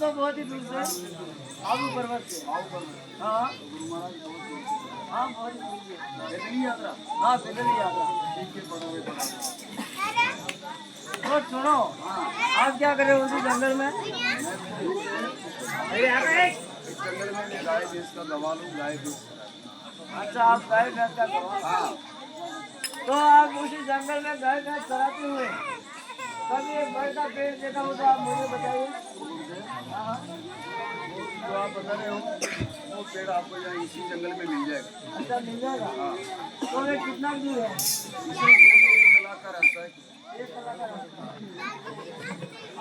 तो बहुत ही दूर से आबू पर्वत से। हाँ हाँ बहुत ही दूर से पैदल यात्रा। हाँ पैदल यात्रा। तो सुनो आप क्या कर रहे हो उसी जंगल में? इस जंगल में मैं गाय भैंस का दवा लूँ, गाय भैंस। अच्छा आप गाय भैंस का दवा। हाँ तो आप उसी जंगल में गाय भैंस चराते हुए कभी एक बड़ का पेड़ देखा हो तो आप मुझे बताइए। हाँ जो आप बता रहे हो वो पेड़ आपको यहाँ इसी जंगल में मिल जाएगा। अच्छा मिल जाएगा। हाँ तो ये कितना दूर है? इससे 1 कलाक का रास्ता है। 1 कलाक का रास्ता।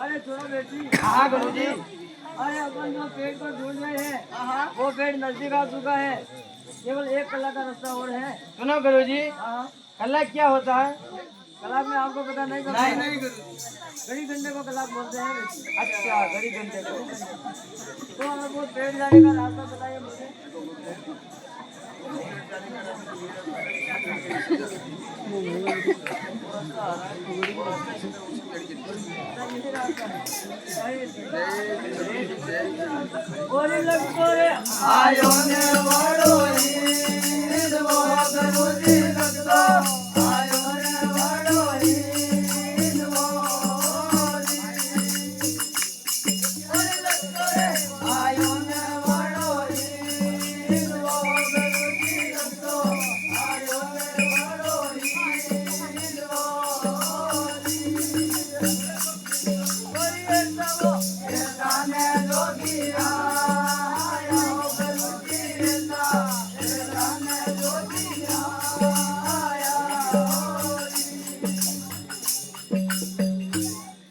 अरे सुनो बेटी। हाँ गुरुजी। अरे अपन जो पेड़ को ढूंढ रहे हैं वो पेड़ नजदीक आ चुका है, केवल 1 कलाक का रास्ता और है। सुनो गुरुजी, हाँ कला क्या होता है? कलाक में आपको पता नहीं पता? नहीं गुरु। घड़ी घंटे को कलाक बोलते हैं बेटी। अच्छा, घड़ी घंटे को। तो आप वो पेड़ जाने का रास्ता बताइए मुझे। बोले लगो रे आयो ने वाड़ो ईद वो गुरुजी लगतो आयो ने वाड़ो ईद वो बोले लगो रे आयो ने वाड़ो ईद वो गुरुजी लगतो आयो ने वाड़ो ईद वो बोलिए सबो ये गाने जोगिया आयो गुरुजी लेता ये गाने जोगिया आया।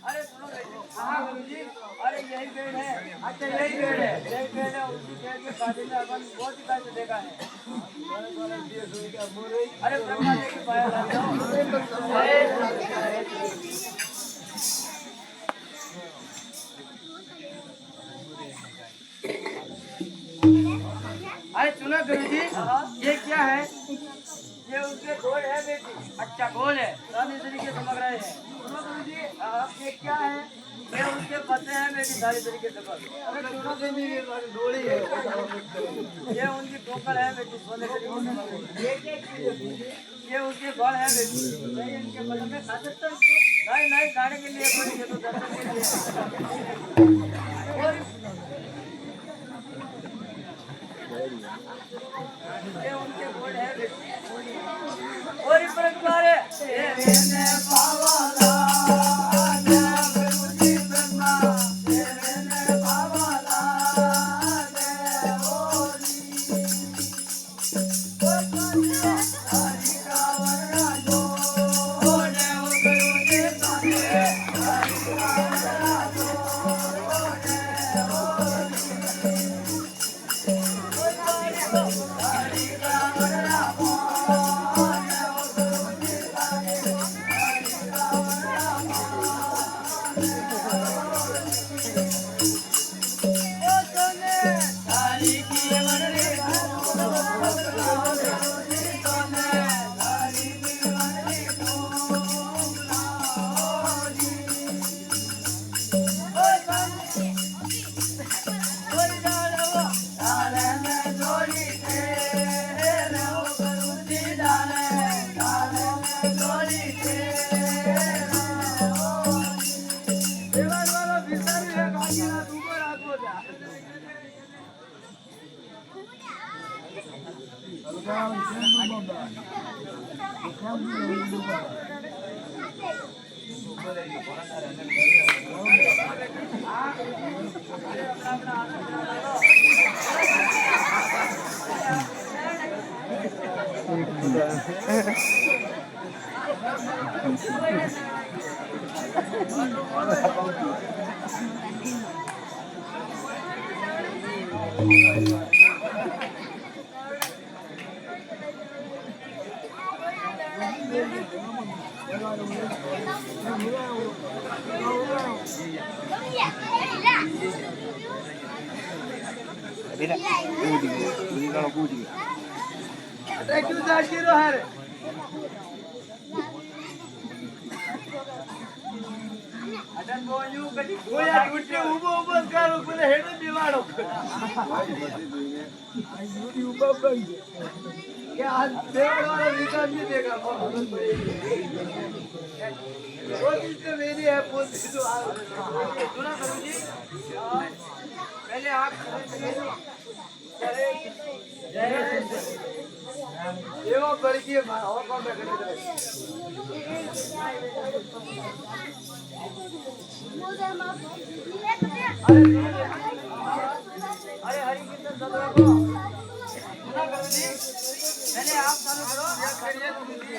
अरे सुनो बेटी। हाँ गुरुजी। अरे यही पेड़ है। अच्छा यही पेड़ है, यही पेड़ है। उसी पेड़ के काटे में अपन बहुत ही काटे देखा है। अरे ब्रह्मा जी की पाया लग जाओ। अरे सुनो गुरुजी, ये क्या है? ये उनके गोल है बेटी। अच्छा, गोल है। रानी तरीके समझ रहे हैं। सुनो गुरुजी ये क्या है? ये उनके पत्ते हैं बेटी सारी तरीके से बस। अरे सुनो बेटी ये डोली है। ये उनकी टोकर है बेटी सोने तरीके से। ये क्या चीज है? ये उनके बल है बेटी। नहीं इनके बल में खा सकते हो इसको? नहीं नहीं खाने के लिए कोई ये तो दर्शन के लिए। और ये उनके गोल है बेटी। और इस प्रकार ने पावाला गुरुजी ब्रह्मा ने पावाला देवोनी हरि का वरना जो देव गुरुजी ताने हरि का वरना जो हरि का वरना मैं तो यूं कभी गोया टूटे ऊबो ऊबो करो बोले हेडे दिवाड़ो क्या आज देवड़ वाला विकास नहीं देगा वो चीज तो मेरी है पूछ तो सुना गुरुजी पहले आप एवं बड़की और कौन बैठे अरे हरि कीर्तन चल रहा है सुना गुरुजी पहले आप चालू करो या करिए गुरुजी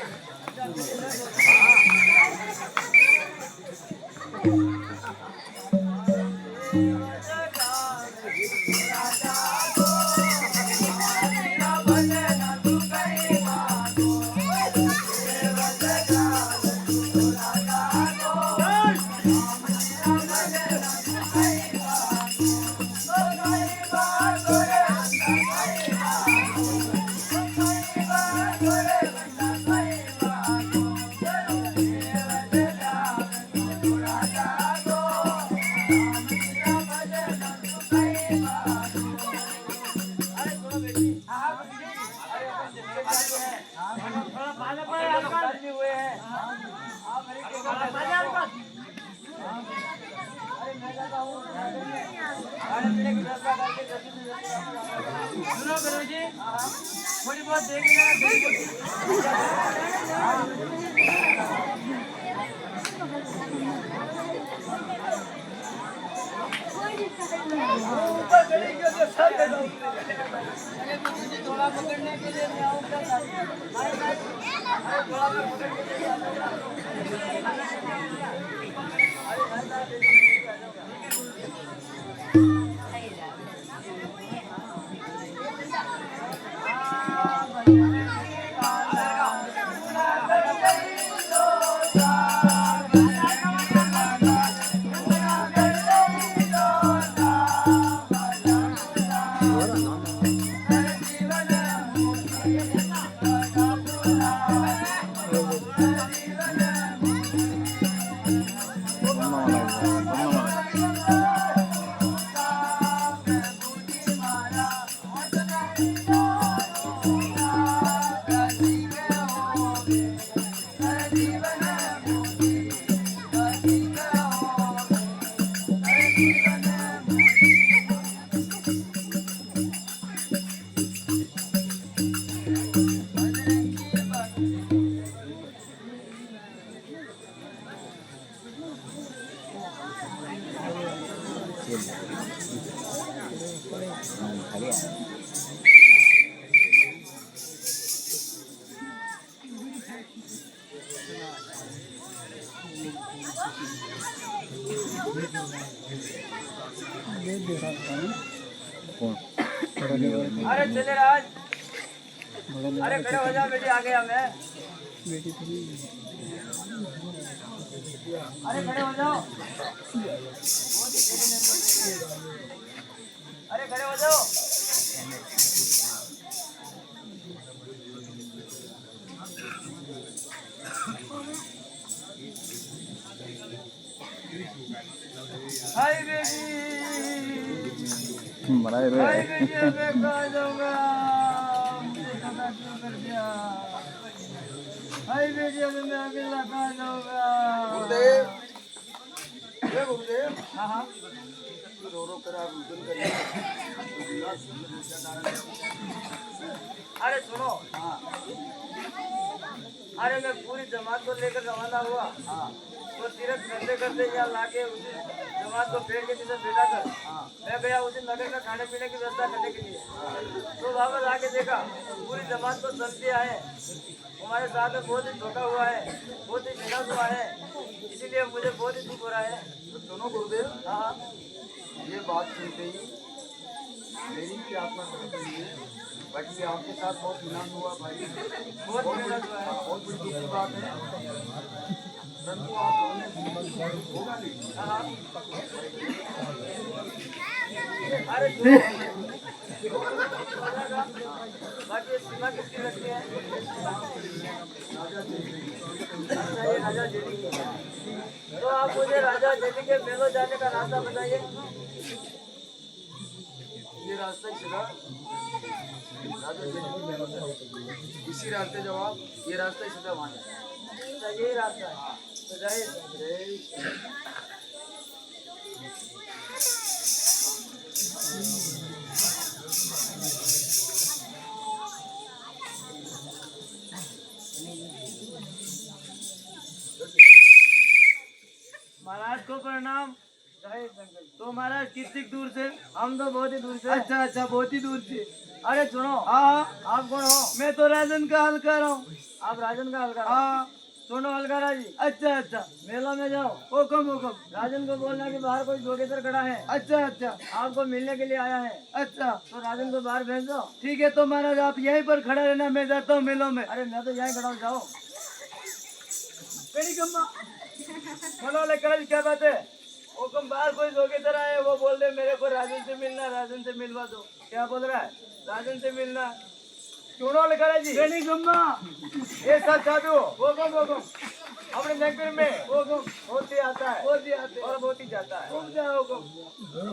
सुनो गुरुजी थोड़ी बहुत थोड़ा पकड़ने के लिए मैं आऊँ अरे चले राज अरे खड़े हो जा बेटी आ गया मैं अरे खड़े हो जाओ अरे खड़े हो जाओ हाय बेटी बनाए रहे हाय बेटी मैं कहाँ जाऊँगा कर दिया हाय बेटी अभी मैं अकेला कहाँ जाऊँगा गुरुदेव हाँ हाँ रो रो कर आप रुदन करिए अरे सुनो हाँ अरे मैं पूरी जमात को लेकर रवाना हुआ हाँ तो तीरथ करते करते यहाँ लाके उसी जमात को पेड़ के नीचे बैठा कर मैं गया उसी नगर का खाने पीने की व्यवस्था करने के लिए तो वापस आके देखा पूरी जमात को चलती आए हमारे साथ में बहुत ही धोखा हुआ है बहुत ही निराश हुआ है इसीलिए मुझे बहुत ही दुख हो रहा है तो सुनो गुरुदेव हाँ ये बात सुनते ही मेरी भी आत्मा समझ गई बाकी आपके साथ बहुत विनम्र हुआ भाई बहुत निराश हुआ है बहुत बड़ी दुख की बात है परंतु आप होगा नहीं हाँ अरे बाकी सीमा किसकी लगती है राजा जेली की है। तो आप मुझे राजा जेली के मेलो जाने का रास्ता बताइए। ये रास्ता ही सीधा राजा जेली की मेहनत है। इसी रास्ते जाओ आप, ये रास्ता ही सीधा वहाँ जाता है। अच्छा, यही रास्ता है। तो जाइए। महाराज को प्रणाम। तो महाराज कितनी दूर से? हम तो बहुत ही दूर से। अच्छा अच्छा, बहुत ही दूर से। अरे सुनो। हाँ, आप कौन हो? मैं तो राजन का हलकार हूँ। आप राजन का हलकार? हाँ। सुनो हलकारा जी। अच्छा अच्छा। मेला में जाओ। हुक्म हुक्म। राजन को बोलना कि बाहर कोई जोगेसर खड़ा है। अच्छा अच्छा। आपको मिलने के लिए आया है। अच्छा, तो राजन को बाहर भेज दो। ठीक है, तो महाराज आप यहीं पर खड़ा रहना, मैं जाता हूँ मेलों में। अरे मैं तो यहीं खड़ा हूँ, जाओ। बोलो हलकारा जी, क्या बात है? हुक्म, बाहर कोई जोगेसर आए, वो बोल रहे मेरे को राजन से मिलना, राजन से मिलवा दो। क्या बोल रहा है? राजन से मिलना। सुनो हलकारा जी। नहीं गम्मा, ऐसा साधु वो अपने नगर में वो बहुत ही आता है, बहुत ही आते और बहुत ही जाता है। तुम जाओ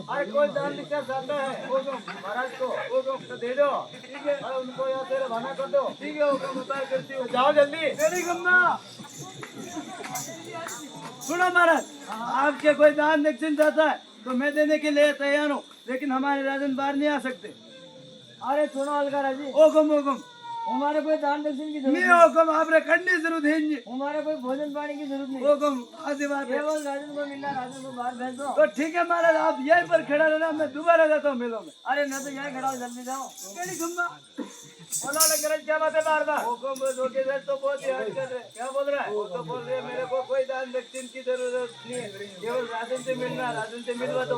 अरे कोई दान दिक्कत चाहता है वो महाराज को वो तो दे दो। ठीक है, और उनको यहाँ से रवाना कर दो। ठीक है, वो उपाय करती हूँ, जाओ जल्दी। नहीं गम्मा, सुनो महाराज, आपके कोई दान दक्षिण चाहता है तो मैं देने के लिए तैयार हूँ, लेकिन हमारे राजन बाहर नहीं आ सकते। अरे सुनो अलकारा जी, ओगम हमारे कोई दान दक्षिण की जरूरत नहीं। ओगम आप करने की जरूरत है, हमारे कोई भोजन पानी की जरूरत नहीं। ओगम आधी बात है, केवल राजन को मिलना, राजन को बाहर भेज दो। तो ठीक है महाराज, आप यहीं पर खड़ा रहना, मैं दोबारा जाता हूँ मेलों में। अरे मैं तो यहीं खड़ा हूँ, जल्दी जाओ। बोलो अलकारा, क्या बात है? बार बार हुक्म तो बहुत ही हर्ष कर रहे। क्या बोल रहा है? वो तो बोल रहे मेरे को कोई दान दक्षिण की जरूरत नहीं है, केवल राजन से मिलना, राजन से मिलवा दो।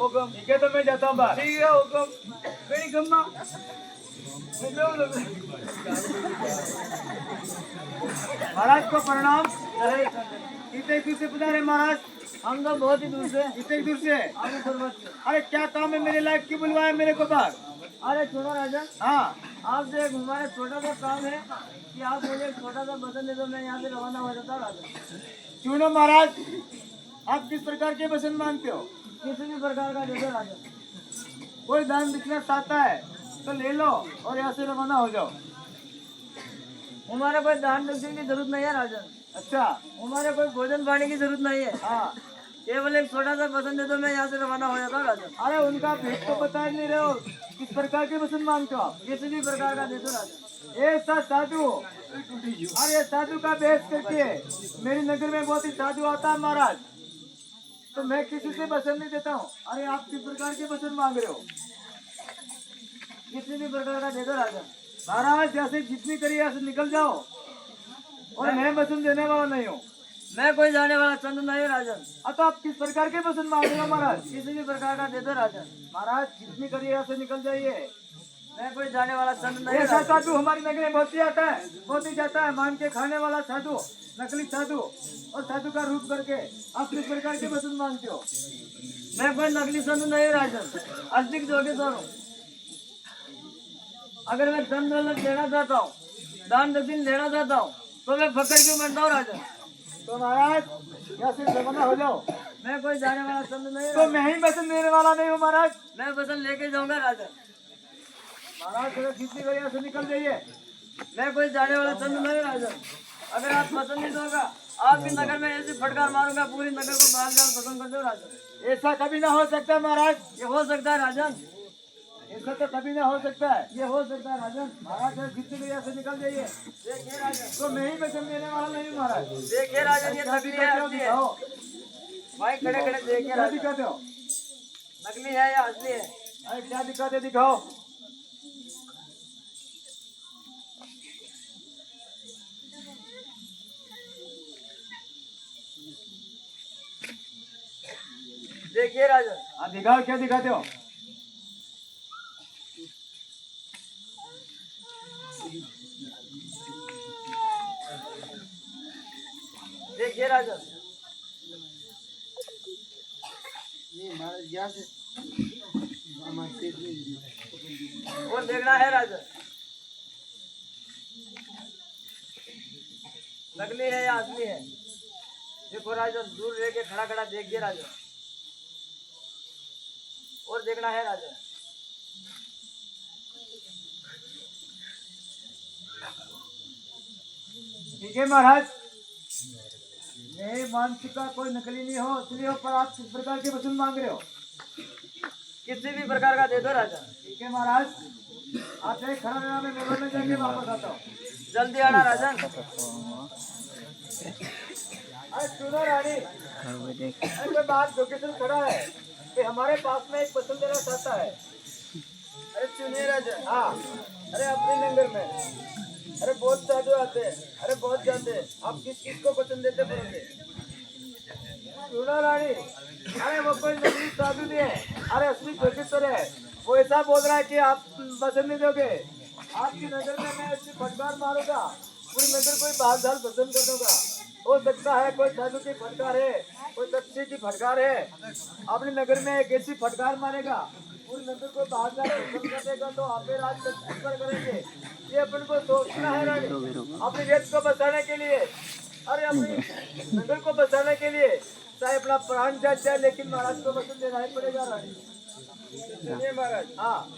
हुक्म, ठीक है, तो मैं जाता हूँ बाहर। ठीक है हुक्म। मेरी गम्मा महाराज को प्रणाम। कितने दूर से पधारे महाराज? हम तो बहुत ही दूर से। कितने दूर से? अरे क्या काम है मेरे लायक, क्यों बुलवाया मेरे को बाहर? अरे सुनो राजा। हाँ, आपसे एक हमारा छोटा सा काम है कि आप मुझे एक छोटा सा बसन दे दो, मैं यहाँ से रवाना हो जाता हूँ राजा। सुनो महाराज, आप किस प्रकार के बसन मांगते हो? किसी भी प्रकार का दे दो राजा। कोई दान दिखना चाहता है तो ले लो और यहाँ से रवाना हो जाओ। हमारे कोई दान दक्षिण की जरूरत नहीं है राजन। अच्छा, हमारे कोई भोजन पानी की जरूरत नहीं है। हाँ, केवल एक छोटा सा बसन दे दो, मैं यहाँ से रवाना हो जाता हूँ राजन। अरे उनका भेद तो बता नहीं रहे हो, किस प्रकार के बसन मांगते हो? किसी भी प्रकार का दे दो राजन। ऐसा साधु, अरे साधु का भेष करके मेरी नगर में बहुत ही साधु आता है महाराज, तो मैं किसी से बसन नहीं देता हूँ। अरे आप किस प्रकार के बसन मांग रहे हो? किसी भी प्रकार का दे दो राजा। महाराज जैसे जितनी करिए ऐसे निकल जाओ, और मैं बसन देने वाला नहीं हूँ। मैं कोई जाने वाला चंद नहीं राजन। तो आप किस प्रकार के बसन मांग रहे हो महाराज? किसी भी प्रकार का दे दो राजन। महाराज जितनी करिए ऐसे निकल जाइए, मैं कोई जाने वाला चंद नहीं। ऐसा साधु हमारी नगरी में बहुत ही आता है, बहुत ही जाता है, मान के खाने वाला साधु, नकली साधु और साधु का रूप करके आप किस प्रकार के बसन मांगते हो? मैं कोई नकली साधु नहीं राजन, असली जोगेश्वर हूँ। अगर मैं धन दौलत लेना चाहता हूँ, दान दक्षिण लेना चाहता हूँ, तो मैं फकर क्यों बनता हूँ राजा? तो महाराज यहाँ से रवाना हो जाओ। मैं कोई जाने वाला चंद नहीं, तो मैं ही बसन देने वाला नहीं हूँ महाराज। मैं बसन लेके जाऊंगा राजा। महाराज थोड़ा जितनी करिए से निकल जाइए, मैं कोई जाने वाला चंद नहीं राजा। अगर आप पसंद नहीं दोगा, आपकी नगर में ऐसी फटकार मारूंगा, पूरी नगर को बाहर जान पसंद कर दो राजा। ऐसा कभी ना हो सकता महाराज। ये हो सकता है राजन, ऐसा तो कभी ना हो सकता है। ये हो सकता है राजन। महाराज जितनी करिए से निकल जाइए। देखिए राजन, तो मैं ही बसन देने वाला नहीं महाराज। देखिए राजन, ये नकली है असली है? भाई खड़े खड़े देखिए, क्या दिखाते हो? नकली है या असली है? अरे क्या दिखाते, दिखाओ। देखिए राजा। हाँ दिखाओ, क्या दिखाते हो? देखिए राजा, ये महाराज यहाँ से और देखना है राजा। नकली है या असली है? देखो राजा, दूर रह के खड़ा खड़ा देख दिया राजा, और देखना है राजा। ठीक है महाराज, मैं मान चुका कोई नकली नहीं हो, असली हो, पर आप किस प्रकार के वचन मांग रहे हो? किसी भी प्रकार का दे दो राजा। ठीक है महाराज, आप एक खड़ा रहना, मैं मेले में जाके वापस आता हूँ। जल्दी आना राजन। अरे सुनो रानी, अरे कोई बात लोकेशन खड़ा है कि हमारे पास में एक वचन देना चाहता है। अरे सुनिए राजा। हाँ, अरे अपने नगर में अरे बहुत साधु आते हैं, अरे बहुत जाते हैं, आप किस किस को वचन देते बोलोगे? सुनो रानी, अरे वो कोई नकली साधु नहीं है, अरे असली प्रोफेसर है। वो ऐसा बोल रहा है कि आप वचन नहीं दोगे। आपकी नजर में मैं ऐसी फटकार मारूंगा, पूरी नजर कोई बाल झाल वचन कर दूंगा। हो सकता है कोई साधु की फटकार है, कोई तपसी की फटकार है, अपने नगर में एक ऐसी फटकार मारेगा, पूरी नजर को बाल झाल वचन कर देगा, तो आप राज पर करेंगे। ये अपन को सोचना है रानी, अपने देश को बचाने के लिए, अरे अपनी नगर को बचाने के लिए चाहे अपना प्राण जा जाए, लेकिन महाराज को वचन देना ही पड़ेगा रानी। सुनिए महाराज। हाँ।